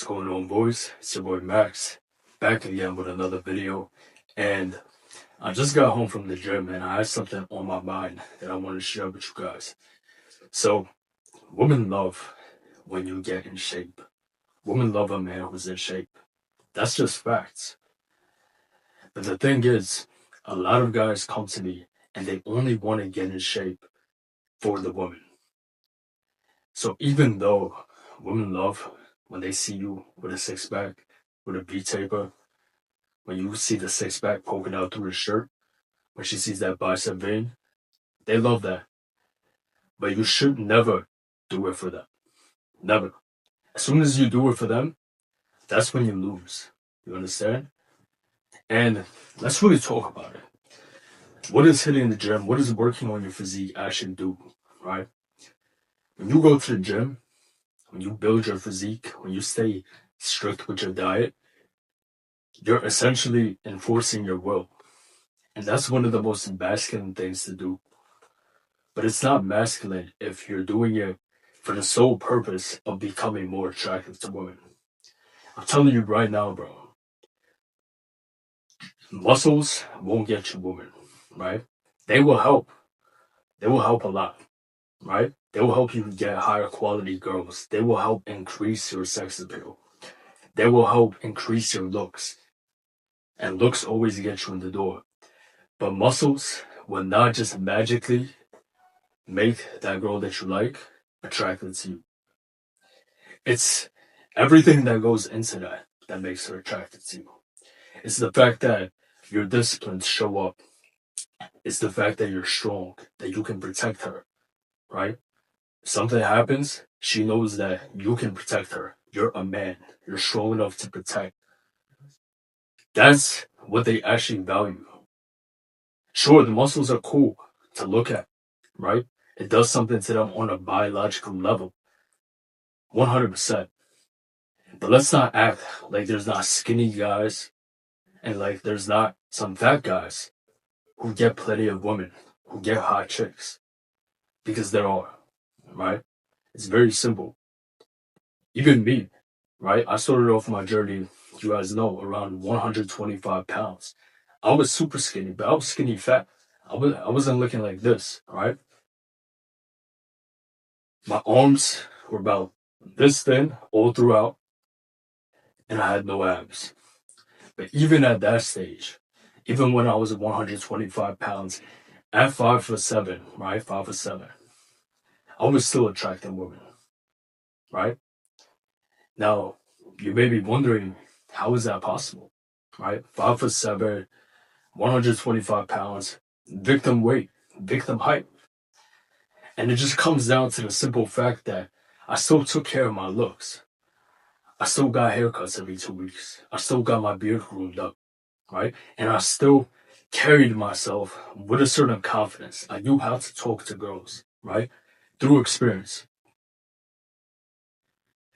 going on, boys? It's your boy Max, back again with another video. And I just got home from the gym and I had something on my mind that I want to share with you guys. So, women love when you get in shape. Women love a man who's in shape. That's just facts. But the thing is, a lot of guys come to me and they only want to get in shape for the woman. So, even though women love when they see you with a six pack, with a V taper, when you see the six pack poking out through his shirt, when she sees that bicep vein, they love that. But you should never do it for them. Never. As soon as you do it for them, that's when you lose. You understand? And let's really talk about it. What does hitting the gym, what does working on your physique actually do, right? When you go to the gym, when you build your physique, when you stay strict with your diet, you're essentially enforcing your will. And that's one of the most masculine things to do. But it's not masculine if you're doing it for the sole purpose of becoming more attractive to women. I'm telling you right now, bro, muscles won't get you women, right? They will help. They will help a lot, right? They will help you get higher quality girls. They will help increase your sex appeal. They will help increase your looks. And looks always get you in the door. But muscles will not just magically make that girl that you like attracted to you. It's everything that goes into that that makes her attracted to you. It's the fact that your disciplines show up. It's the fact that you're strong, that you can protect her, right? If something happens, she knows that you can protect her. You're a man. You're strong enough to protect. That's what they actually value. Sure, the muscles are cool to look at, right? It does something to them on a biological level. 100%. But let's not act like there's not skinny guys and like there's not some fat guys who get plenty of women, who get hot chicks. Because there are, right? It's very simple. Even me, right? I started off my journey, you guys know, around 125 pounds. I was super skinny, but I was skinny fat. I wasn't looking like this, right? My arms were about this thin all throughout, and I had no abs. But even at that stage, even when I was at 125 pounds, at 5'7", right? 5'7", I was still attracting women, right? Now, you may be wondering, how is that possible, right? 5'7", 125 pounds, victim weight, victim height. And it just comes down to the simple fact that I still took care of my looks. I still got haircuts every 2 weeks. I still got my beard groomed up, right? And I still carried myself with a certain confidence. I knew how to talk to girls, right? Through experience.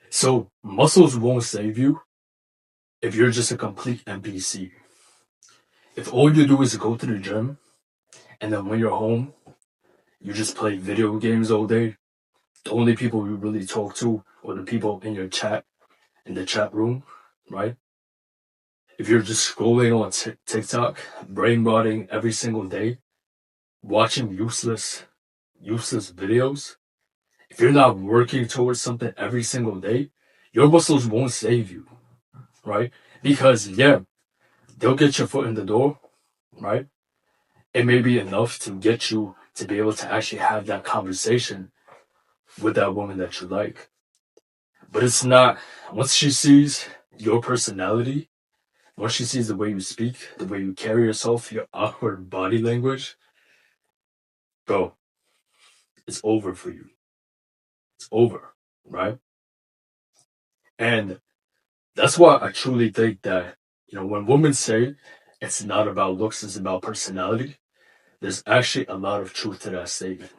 So muscles won't save you if you're just a complete NPC. If all you do is go to the gym and then when you're home, you just play video games all day, the only people you really talk to are the people in your chat, in the chat room, right? If you're just scrolling on TikTok, brain rotting every single day, watching useless videos, if you're not working towards something every single day, your muscles won't save you, right? Because, yeah, they'll get your foot in the door, right? It may be enough to get you to be able to actually have that conversation with that woman that you like. But it's not, once she sees your personality, once she sees the way you speak, the way you carry yourself, your awkward body language, bro, it's over for you. It's over, right? And that's why I truly think that, when women say it's not about looks, it's about personality, there's actually a lot of truth to that statement.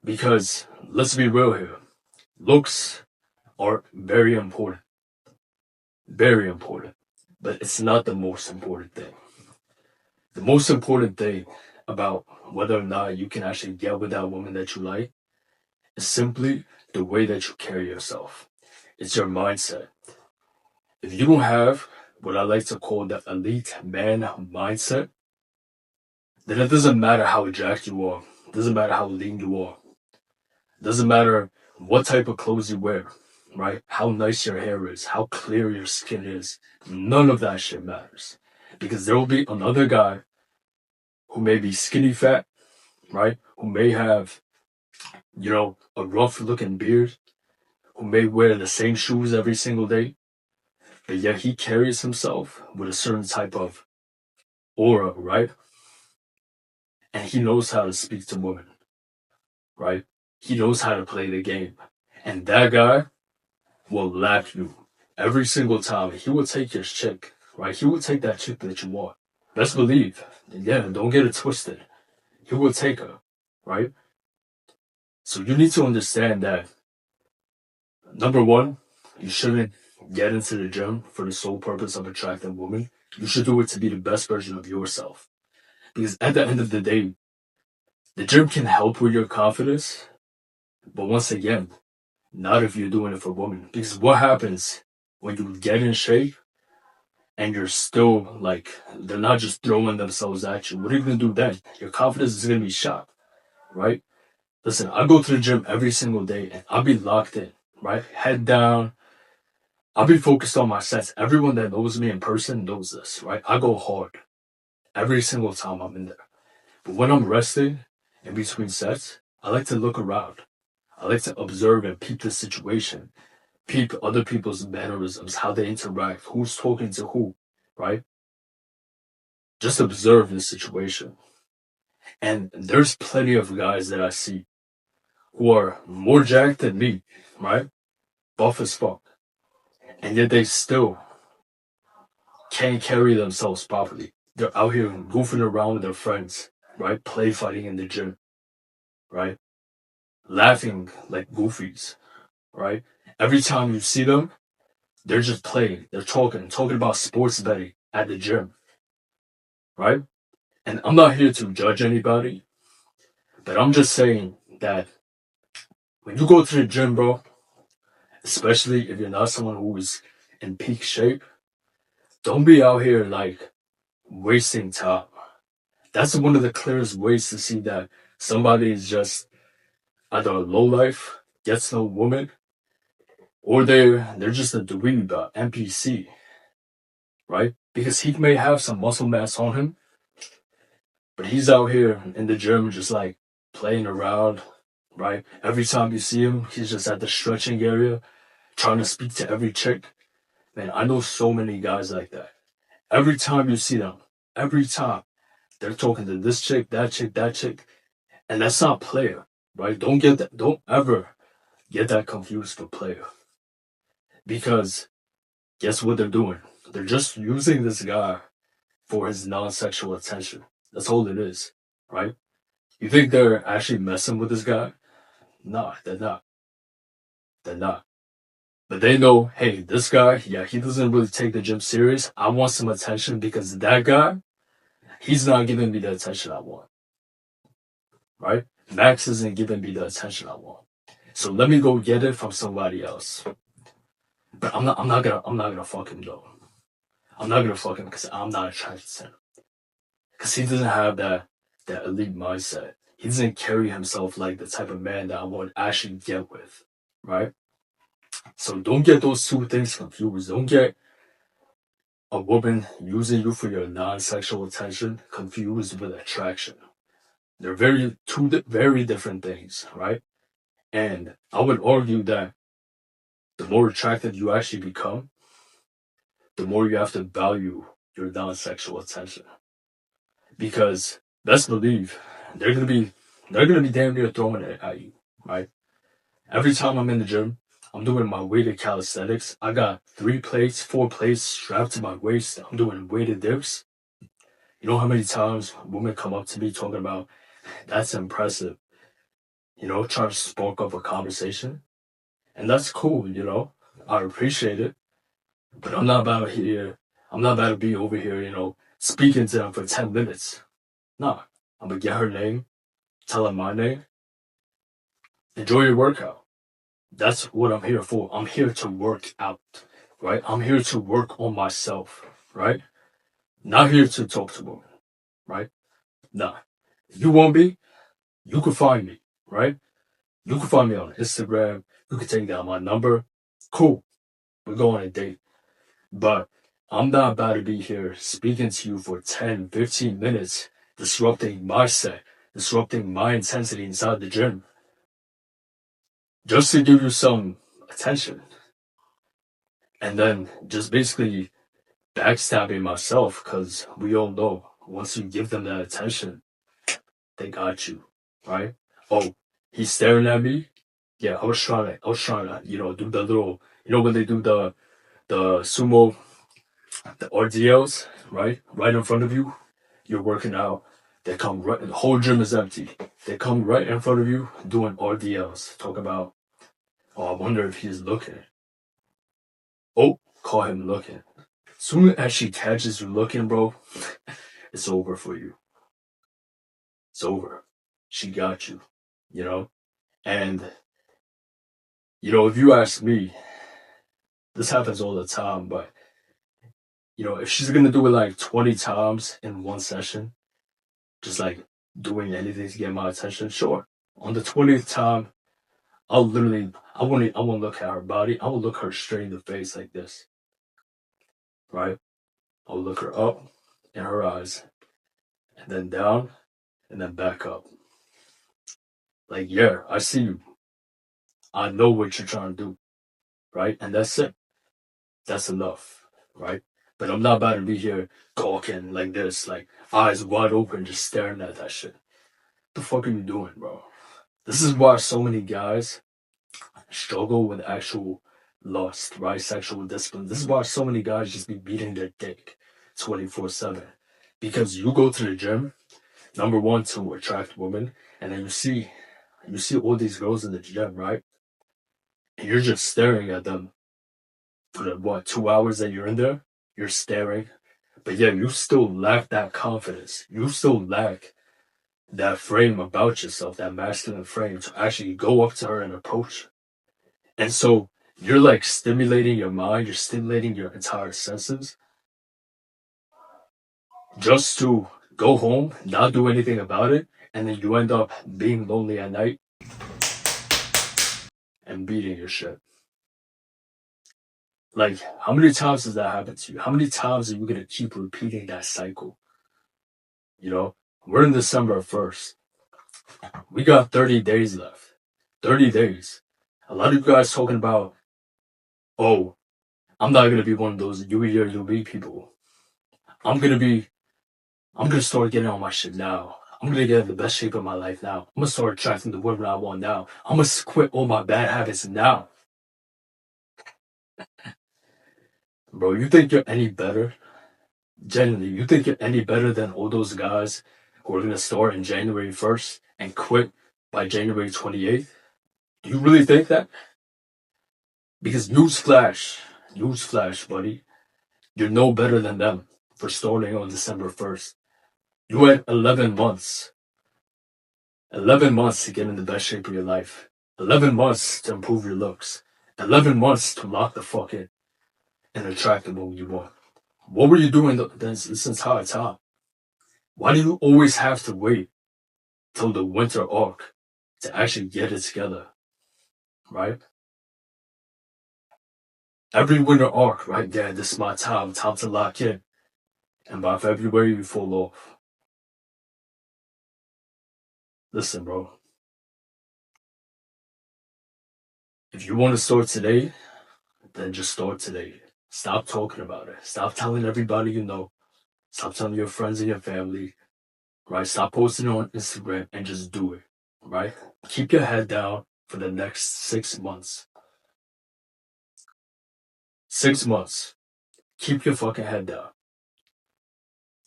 Because let's be real here, looks are very important. Very important. But it's not the most important thing. The most important thing about whether or not you can actually get with that woman that you like is simply the way that you carry yourself. It's your mindset. if you don't have what I like to call the elite man mindset, then it doesn't matter how jacked you are. It doesn't matter how lean you are. It doesn't matter what type of clothes you wear, right? How nice your hair is, how clear your skin is. None of that shit matters. Because there will be another guy who may be skinny fat, right? Who may have, a rough looking beard, who may wear the same shoes every single day, but yet he carries himself with a certain type of aura, right? And he knows how to speak to women, right? He knows how to play the game. And that guy will laugh you every single time. He will take your chick, right? He will take that chick that you want. Best believe. Yeah, don't get it twisted. He will take her, right? So you need to understand that, number one, you shouldn't get into the gym for the sole purpose of attracting women. You should do it to be the best version of yourself. Because at the end of the day, the gym can help with your confidence, but once again, not if you're doing it for women. Because what happens when you get in shape and you're still like, they're not just throwing themselves at you? What are you going to do then? Your confidence is going to be shot, right? Listen, I go to the gym every single day and I'll be locked in, right? Head down. I'll be focused on my sets. Everyone that knows me in person knows this, right? I go hard every single time I'm in there. But when I'm resting in between sets, I like to look around. I like to observe and peep the situation, peep other people's mannerisms, how they interact, who's talking to who, right? Just observe the situation. And there's plenty of guys that I see who are more jacked than me, right? Buff as fuck. And yet they still can't carry themselves properly. They're out here goofing around with their friends, right? Play fighting in the gym, right? Laughing like goofies, right? Every time you see them, they're just playing. They're talking about sports betting at the gym, right? And I'm not here to judge anybody, but I'm just saying that when you go to the gym, bro, especially if you're not someone who is in peak shape, don't be out here like wasting time. That's one of the clearest ways to see that somebody is just either a low life, gets no woman, or they're just a dweeb, NPC, right? Because he may have some muscle mass on him, but he's out here in the gym just like playing around, right? Every time you see him, he's just at the stretching area, trying to speak to every chick. Man, I know so many guys like that. Every time you see them, every time they're talking to this chick, that chick, that chick, and that's not player, right? Don't ever get that confused for player, because guess what they're doing? They're just using this guy for his non-sexual attention. That's all it is, right? You think they're actually messing with this guy? Nah, they're not. They're not. But they know, hey, this guy, yeah, he doesn't really take the gym serious. I want some attention because that guy, he's not giving me the attention I want, right? Max isn't giving me the attention I want. So let me go get it from somebody else. But I'm not gonna fuck him though. I'm not gonna fuck him because I'm not attracted to him. Because he doesn't have that elite mindset. He doesn't carry himself like the type of man that I would actually get with, right? So don't get those two things confused. Don't get a woman using you for your non-sexual attention confused with attraction. They're very different things, right? And I would argue that the more attractive you actually become, the more you have to value your non-sexual attention. Because best believe they're gonna be damn near throwing it at you, right? Every time I'm in the gym, I'm doing my weighted calisthenics. I got 3 plates, 4 plates strapped to my waist. I'm doing weighted dips. You know how many times women come up to me talking about that's impressive, trying to spark up a conversation. And that's cool. I appreciate it. But I'm not about to be over here, speaking to them for 10 minutes. Nah, I'm gonna get her name, tell her my name, enjoy your workout. That's what I'm here for. I'm here to work out right? I'm here to work on myself, right? Not here to talk to women, right? Nah. If you want me, you can find me, right? You can find me on Instagram. You can take down my number. Cool. We're going on a date. But I'm not about to be here speaking to you for 10, 15 minutes, disrupting my set, disrupting my intensity inside the gym, just to give you some attention. And then just basically backstabbing myself because we all know once you give them that attention, they got you, right? Oh, he's staring at me. Yeah, I was trying to, do the little, when they do the sumo, the RDLs, right? Right in front of you, you're working out. They come right, the whole gym is empty. They come right in front of you doing RDLs. Talk about, oh, I wonder if he's looking. Oh, call him looking. Soon as she catches you looking, bro, it's over for you. It's over. She got you, you know? And, if you ask me, this happens all the time, but, if she's gonna do it like 20 times in one session, just like doing anything to get my attention, sure. On the 20th time, I won't look at her body. I will look her straight in the face like this, right? I'll look her up in her eyes, and then down, and then back up. Like, yeah, I see you. I know what you're trying to do, right? And that's it. That's enough, right? But I'm not about to be here gawking like this, like eyes wide open, just staring at that shit. What the fuck are you doing, bro? This is why so many guys struggle with actual lust, right? Sexual discipline. This is why so many guys just be beating their dick 24/7. Because you go to the gym, number one, to attract women, and then you see all these girls in the gym, right? And you're just staring at them for the 2 hours that you're in there. You're staring, but yeah, you still lack that confidence. You still lack that frame about yourself, that masculine frame to actually go up to her and approach. And so you're like stimulating your mind, you're stimulating your entire senses just to go home, not do anything about it, and then you end up being lonely at night and beating your shit. Like, how many times does that happen to you? How many times are you gonna keep repeating that cycle? We're in December 1st. We got 30 days left. 30 days. A lot of you guys talking about, oh, I'm not gonna be one of those you people. I'm gonna start getting on my shit now. I'm gonna get in the best shape of my life now. I'm gonna start attracting the women I want now. I'm gonna quit all my bad habits now. Bro, you think you're any better? Genuinely, you think you're any better than all those guys who are gonna start in January 1st and quit by January 28th? Do you really think that? Because newsflash, buddy, you're no better than them for starting on December 1st. You had 11 months. 11 months to get in the best shape of your life. 11 months to improve your looks. 11 months to lock the fuck in and attract the woman you want. What were you doing this entire time? Why do you always have to wait till the winter arc to actually get it together? Right? Every winter arc, right there, this is my time to lock in. And by February, you fall off. Listen, bro. If you want to start today, then just start today. Stop talking about it. Stop telling everybody you know. Stop telling your friends and your family. Right? Stop posting on Instagram and just do it. Right? Keep your head down for the next 6 months. 6 months. Keep your fucking head down.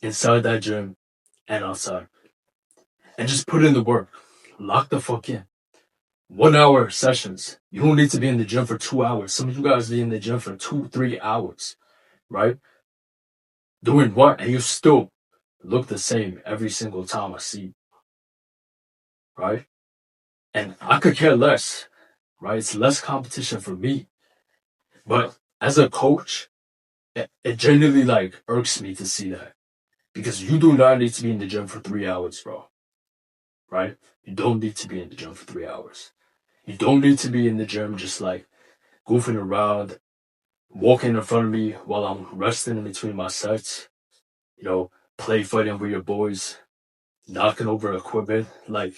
Inside that gym and outside. And just put in the work. Lock the fuck in. 1 hour sessions. You don't need to be in the gym for 2 hours. Some of you guys be in the gym for 2, 3 hours. Right? Doing what? And you still look the same every single time I see you. Right? And I could care less. Right? It's less competition for me. But as a coach, it genuinely like irks me to see that because you do not need to be in the gym for 3 hours, bro. Right? You don't need to be in the gym for 3 hours. You don't need to be in the gym just like goofing around, walking in front of me while I'm resting in between my sets. You know, play fighting with your boys, knocking over equipment. Like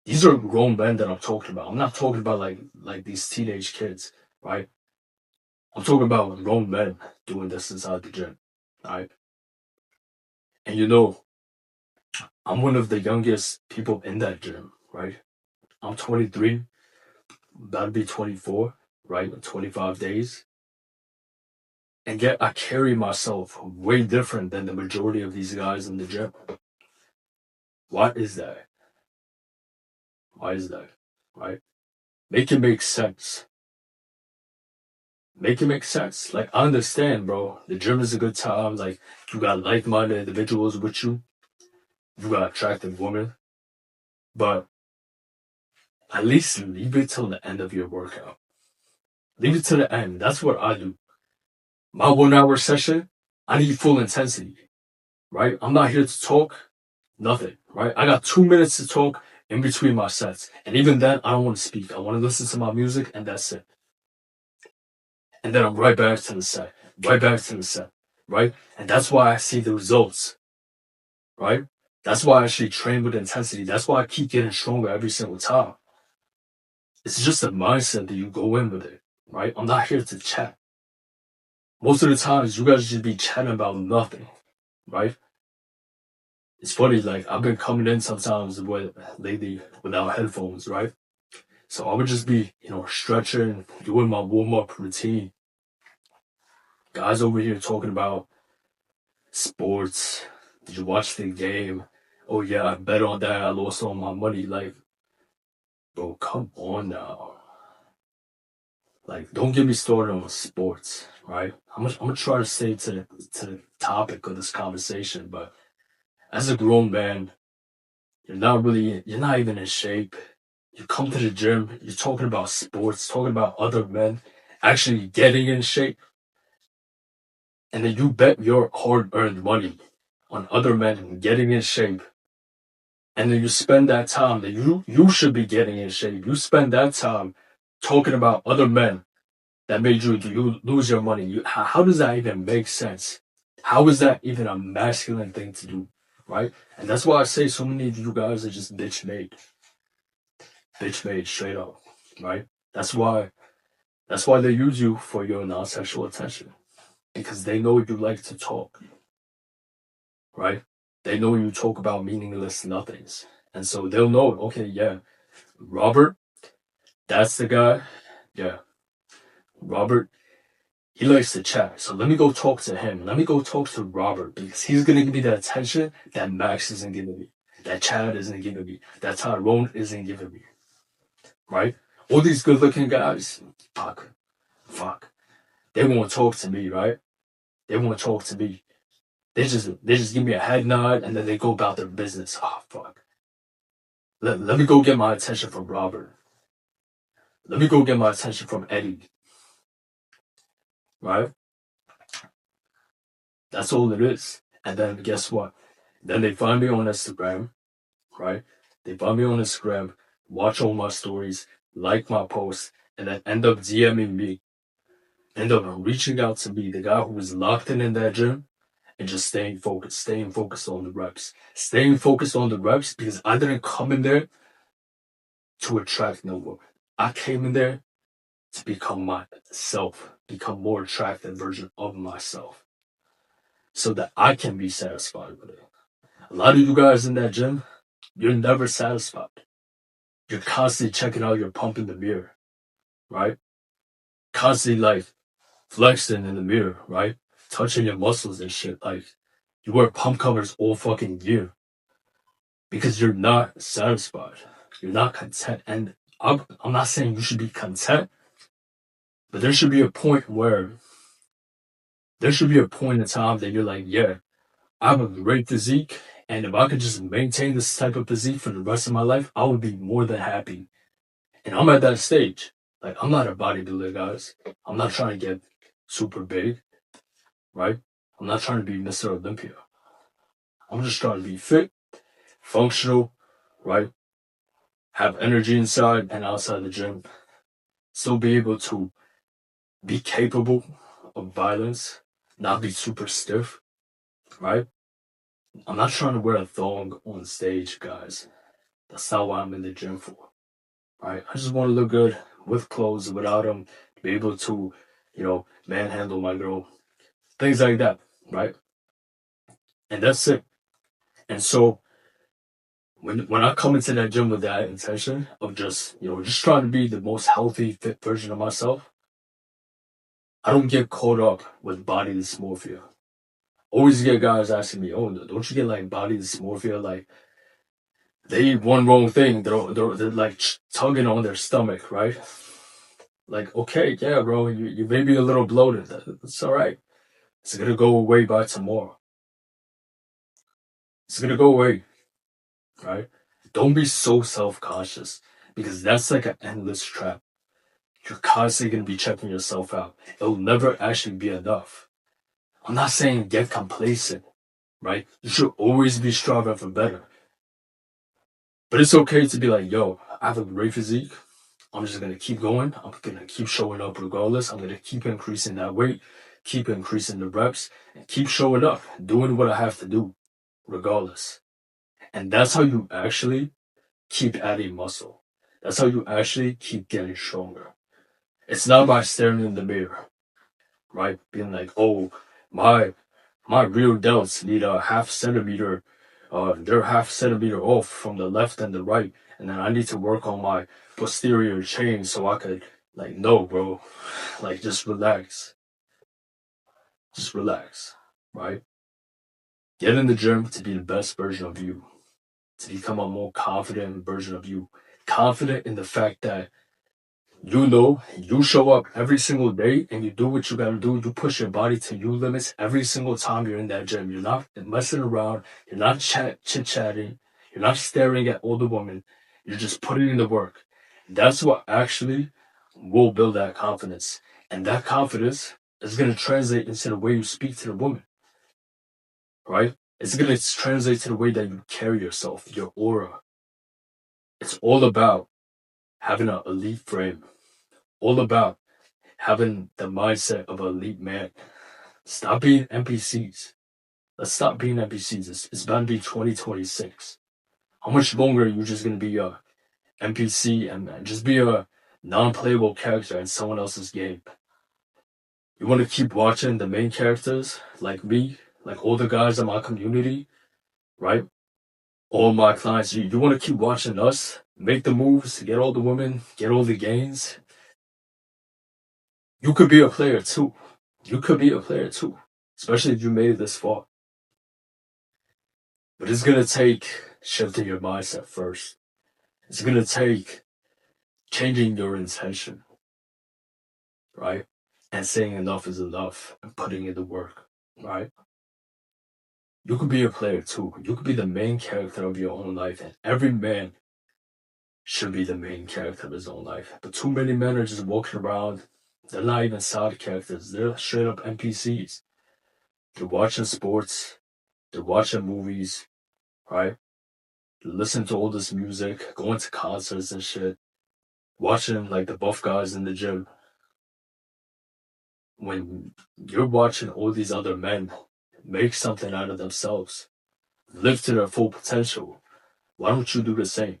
these are grown men that I'm talking about. I'm not talking about like these teenage kids, right? I'm talking about grown men doing this inside the gym, right? And you know, I'm one of the youngest people in that gym, right? I'm 23, about to be 24, right? In 25 days. And yet I carry myself way different than the majority of these guys in the gym. Why is that? Why is that? Right? Make it make sense. Make it make sense. Like I understand, bro. The gym is a good time. Like you got like-minded individuals with you. You got attractive women. But at least leave it till the end of your workout. Leave it to the end. That's what I do. My 1 hour session, I need full intensity, right? I'm not here to talk, nothing, right? I got 2 minutes to talk in between my sets. And even then, I don't want to speak. I want to listen to my music and that's it. And then I'm right back to the set, right back to the set, right? And that's why I see the results, right? That's why I actually train with intensity. That's why I keep getting stronger every single time. It's just a mindset that you go in with it, right? I'm not here to chat. Most of the times, you guys just be chatting about nothing, right? It's funny, like I've been coming in sometimes with lately without headphones, right? So I would just be, stretching, doing my warm up routine. Guys over here talking about sports. Did you watch the game? Oh yeah, I bet on that. I lost all my money. Like, bro, come on now. Like, don't get me started on sports, right? I'm gonna try to stay to the topic of this conversation, but as a grown man, you're not even in shape. You come to the gym, you're talking about sports, talking about other men actually getting in shape, and then you bet your hard earned money on other men getting in shape. And then you spend that time that you should be getting in shape. You spend that time talking about other men that made you lose your money. How does that even make sense? How is that even a masculine thing to do? Right? And that's why I say so many of you guys are just bitch made. Bitch made straight up. Right? That's why they use you for your non-sexual attention. Because they know you like to talk. Right? They know you talk about meaningless nothings. And so they'll know, okay, yeah, Robert, that's the guy. Yeah, Robert, he likes to chat. So let me go talk to him. Let me go talk to Robert because he's gonna give me the attention that Max isn't giving me, that Chad isn't giving me, that Tyrone isn't giving me. Right? All these good looking guys, fuck. They won't talk to me, right? They won't talk to me. They just give me a head nod and then they go about their business. Oh fuck. Let me go get my attention from Robert. Let me go get my attention from Eddie. Right? That's all it is. And then guess what? Then they find me on Instagram, right? They find me on Instagram, watch all my stories, like my posts, and then end up DMing me, end up reaching out to me, the guy who was locked in that gym, and just staying focused on the reps, staying focused on the reps because I didn't come in there to attract no woman. I came in there to become myself, become more attractive version of myself, so that I can be satisfied with it. A lot of you guys in that gym, you're never satisfied. You're constantly checking out your pump in the mirror, right? Constantly like flexing in the mirror, right? Touching your muscles and shit. Like you wear pump covers all fucking year because you're not satisfied. You're not content. And I'm not saying you should be content, but there should be a point in time that you're like, yeah, I have a great physique. And if I could just maintain this type of physique for the rest of my life, I would be more than happy. And I'm at that stage. Like, I'm not a bodybuilder, guys. I'm not trying to get super big, right? I'm not trying to be Mr. Olympia. I'm just trying to be fit, functional, right? Have energy inside and outside the gym. Still be able to be capable of violence, not be super stiff, right? I'm not trying to wear a thong on stage, guys. That's not what I'm in the gym for, right? I just want to look good with clothes, without them, be able to, manhandle my girl, things like that, right? And that's it. And so when I come into that gym with that intention of just trying to be the most healthy, fit version of myself, I don't get caught up with body dysmorphia. Always get guys asking me, "Oh, don't you get like body dysmorphia? Like they eat one wrong thing, they're like tugging on their stomach, right? Like, okay, yeah, bro, you may be a little bloated. That's all right. It's gonna go away by tomorrow. It's gonna go away, right? Don't be so self-conscious because that's like an endless trap. You're constantly gonna be checking yourself out. It'll never actually be enough. I'm not saying get complacent, right? You should always be striving for better. But it's okay to be like, yo, I have a great physique. I'm just gonna keep going. I'm gonna keep showing up regardless. I'm gonna keep increasing that weight, keep increasing the reps, and keep showing up, doing what I have to do, regardless. And that's how you actually keep adding muscle. That's how you actually keep getting stronger. It's not by staring in the mirror, right? Being like, oh, my my real delts need a half centimeter, they're half centimeter off from the left and the right, and then I need to work on my posterior chain so I could, like, no, bro, like, just relax, right? Get in the gym to be the best version of you, to become a more confident version of you, confident in the fact that you show up every single day and you do what you gotta do. You push your body to your limits every single time you're in that gym. You're not messing around. You're not chit chatting. You're not staring at older women. You're just putting in the work. That's what actually will build that confidence. And that confidence is gonna translate into the way you speak to the woman, right? It's gonna translate to the way that you carry yourself, your aura. It's all about having an elite frame. All about having the mindset of an elite man. Stop being NPCs. Let's stop being NPCs. It's about to be 2026. How much longer are you just going to be a NPC and just be a non-playable character in someone else's game? You want to keep watching the main characters like me, like all the guys in my community, right? All my clients. You want to keep watching us make the moves, get all the women, get all the gains. You could be a player too. You could be a player too, especially if you made it this far. But it's gonna take shifting your mindset first. It's gonna take changing your intention, right? And saying enough is enough and putting in the work, right? You could be a player too. You could be the main character of your own life, and every man should be the main character of his own life. But too many men are just walking around. They're not even side characters. They're straight up NPCs. They're watching sports. They're watching movies, right? They're listening to all this music, going to concerts and shit, watching like the buff guys in the gym. When you're watching all these other men make something out of themselves, live to their full potential, why don't you do the same?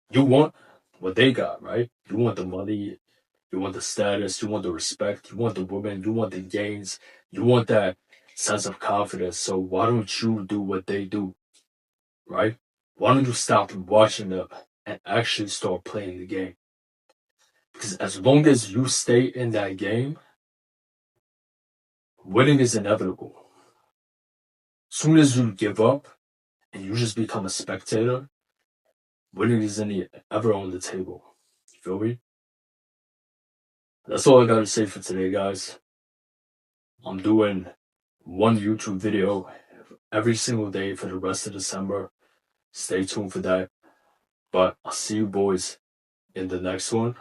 You want what they got, right? You want the money, you want the status, you want the respect, you want the women, you want the gains, you want that sense of confidence. So why don't you do what they do, right? Why don't you stop watching them and actually start playing the game? Because as long as you stay in that game, winning is inevitable. Soon as you give up and you just become a spectator, winning isn't ever on the table. You feel me? That's all I gotta say for today, guys. I'm doing one YouTube video every single day for the rest of December. Stay tuned for that. But I'll see you boys in the next one.